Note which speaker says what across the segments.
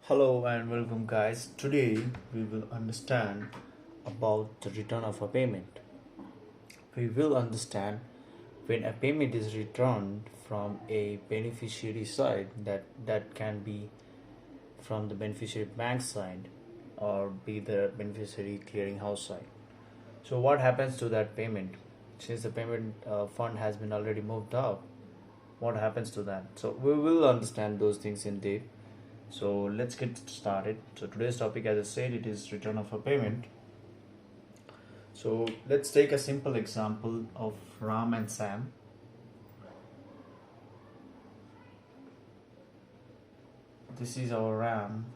Speaker 1: Hello and welcome guys. Today we will understand about the return of a payment. We will understand when a payment is returned from a beneficiary side that can be from the beneficiary bank side or be the beneficiary clearinghouse side. So what happens to that payment? Since the payment fund has been already moved out, what happens to that? So we will understand those things in depth. So let's get started. So today's topic, as I said, it is return of a payment. So let's take a simple example of Ram and Sam. This is our Ram.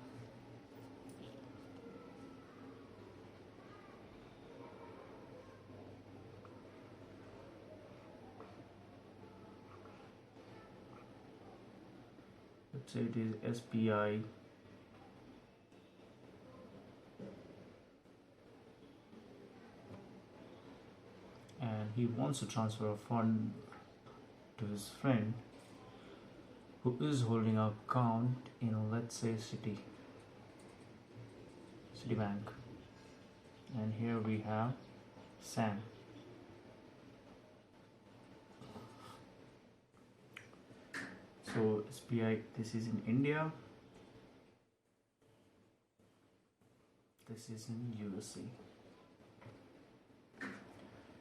Speaker 1: Let's say it is SBI. And he wants to transfer a fund to his friend who is holding an account in, let's say, Citibank. And here we have Sam. So SBI, this is in India, this is in USA.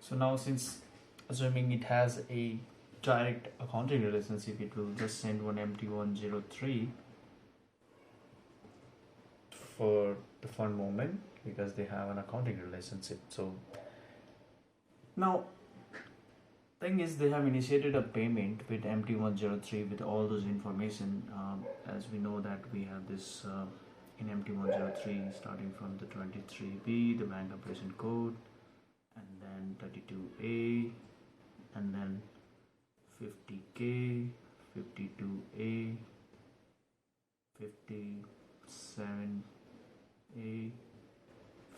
Speaker 1: So now, since assuming it has a direct accounting relationship, it will just send one MT103 for the fund movement because they have an accounting relationship. So now thing is, they have initiated a payment with MT103 with all those information. As we know that we have this in MT103 starting from the 23B, the bank operation code, and then 32A, and then 50K, 52A, 57A,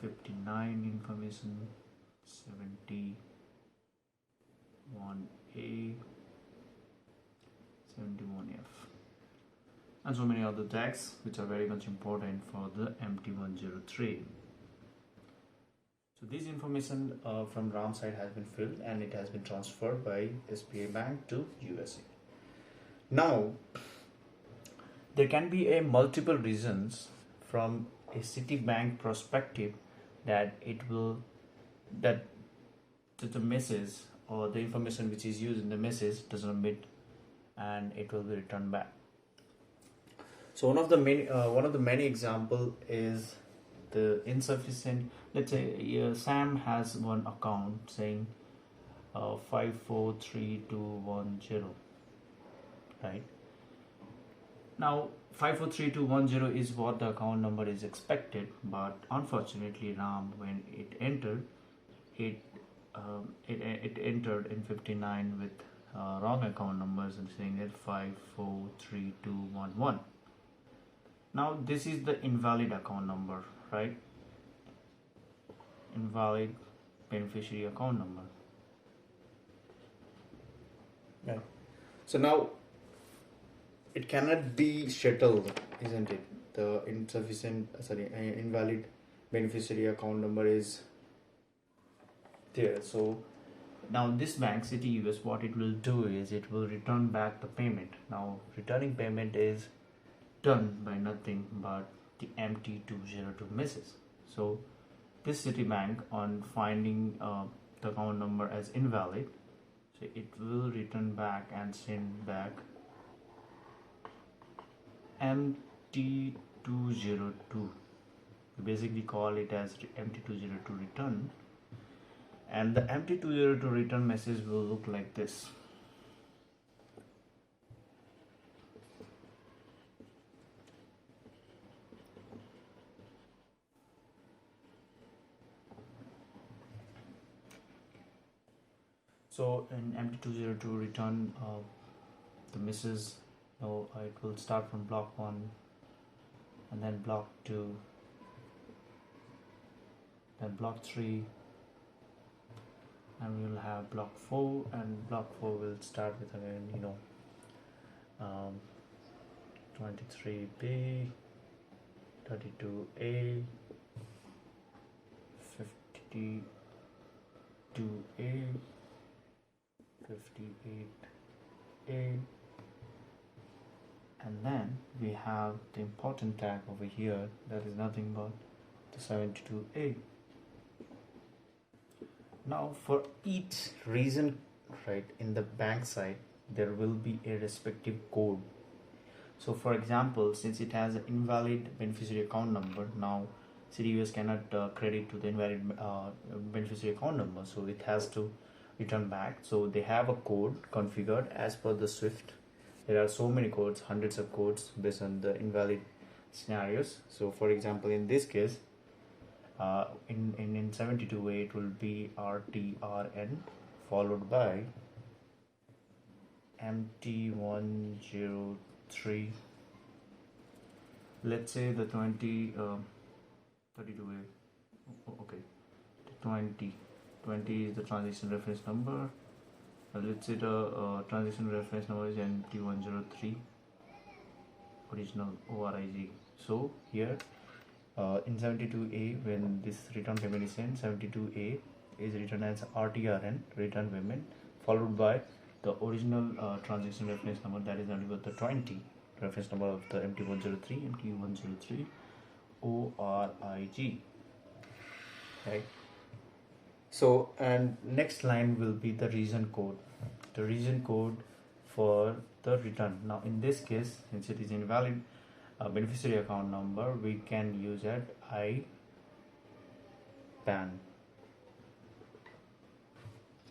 Speaker 1: 59 information, 71A, 71F, and so many other tags which are very much important for the MT103. So this information from RAM side has been filled and it has been transferred by SBI Bank to USA. Now there can be a multiple reasons from a Citibank perspective that the message or the information which is used in the message does not meet and it will be returned back. So one of the many example is the insufficient. Let's say Sam has one account saying 543210, right? Now 543210 is what the account number is expected, but unfortunately Ram, when it entered, it entered in 59 with wrong account numbers and saying that 543211. Now this is the invalid account number, right? Invalid beneficiary account number. Right. So now it cannot be settled, isn't it? The invalid beneficiary account number is there. So now this bank, City US, what it will do is it will return back the payment. Now returning payment is done by nothing but the MT202 misses. So this Citibank, on finding the account number as invalid, so it will return back and send back MT202. We basically call it as MT202 return, and the MT202 return message will look like this. So in MT202 return, the message, it will start from block 1 and then block 2, then block 3, and we will have block 4, and block 4 will start with again 23B, 32A, 52A, 58A, and then we have the important tag over here, that is nothing but the 72A. Now for each region, right, in the bank side there will be a respective code. So for example, since it has an invalid beneficiary account number, now CDUS cannot credit to the invalid beneficiary account number, so it has to return back. So they have a code configured as per the Swift. There are so many codes, hundreds of codes based on the invalid scenarios. So for example, in this case, in 72A it will be RTRN followed by MT103. Let's say the 32A. Okay, 20 is the transaction reference number. Let's say the transaction reference number is MT103 original ORIG. So here in 72A, when this return payment is sent, 72A is written as RTRN, return payment, followed by the original transaction reference number, that is nothing but the 20 reference number of the MT103 ORIG, right? So, and next line will be the region code, for the return. Now in this case, since it is invalid beneficiary account number, we can use it IBAN.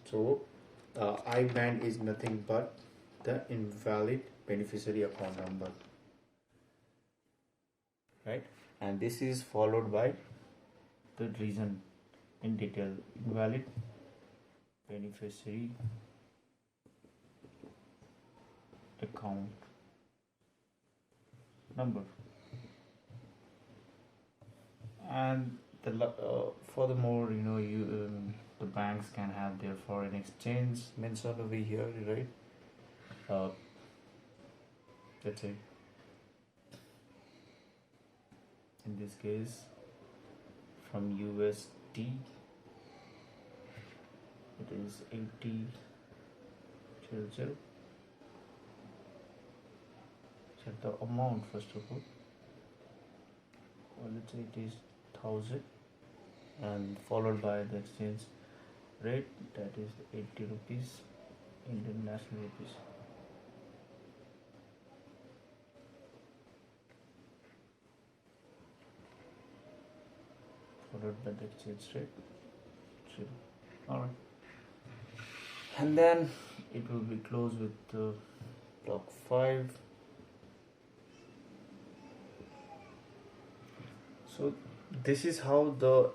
Speaker 1: So IBAN is nothing but the invalid beneficiary account number, right? And this is followed by the reason in detail: invalid beneficiary account number. And furthermore, the banks can have their foreign exchange mentioned over here, right? Let's say in this case from USD it is 80 0. Check the amount first of all. Let's say it is 1000 and followed by the exchange rate, that is 80 rupees, Indian national rupees. Followed by the exchange rate 0. Alright, and then it will be closed with block 5. So this is how the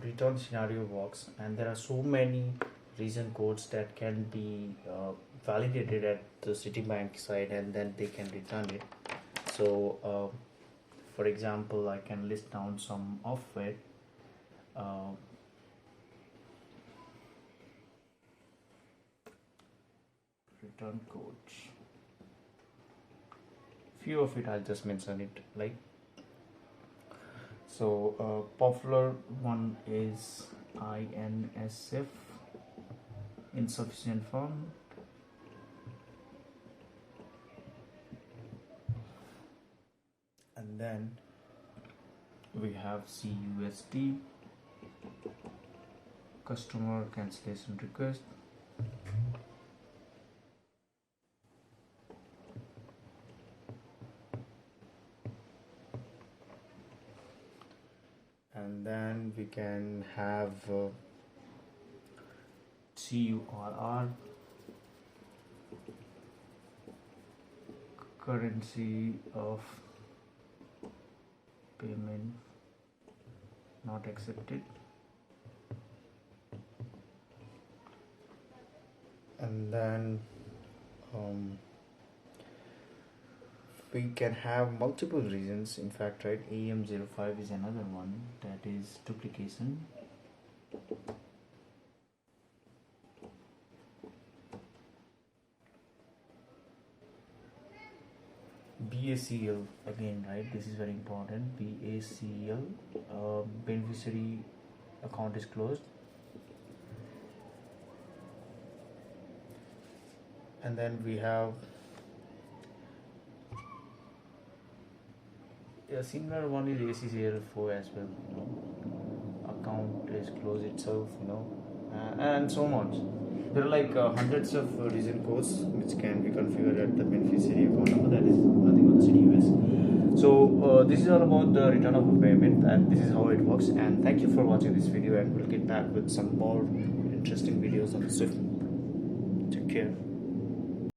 Speaker 1: return scenario works, and there are so many region codes that can be validated at the Citibank side, and then they can return it. So for example, I can list down some of it. Return codes, few of it I'll just mention it, like, so popular one is INSF, insufficient fund, and then we have CUSD, customer cancellation request, and then we can have CURR, currency of payment not accepted, and then we can have multiple reasons, in fact, right? AM05 is another one, that is duplication, BACL again, right? This is very important. BACL, beneficiary account is closed, and then we have a similar one is ACCL4 as well. Account is closed itself, and so much. There are like hundreds of region codes which can be configured at the beneficiary account number, that is nothing but the city US. So this is all about the return of a payment, and this is how it works. And thank you for watching this video, and we'll get back with some more interesting videos on Swift. Take care.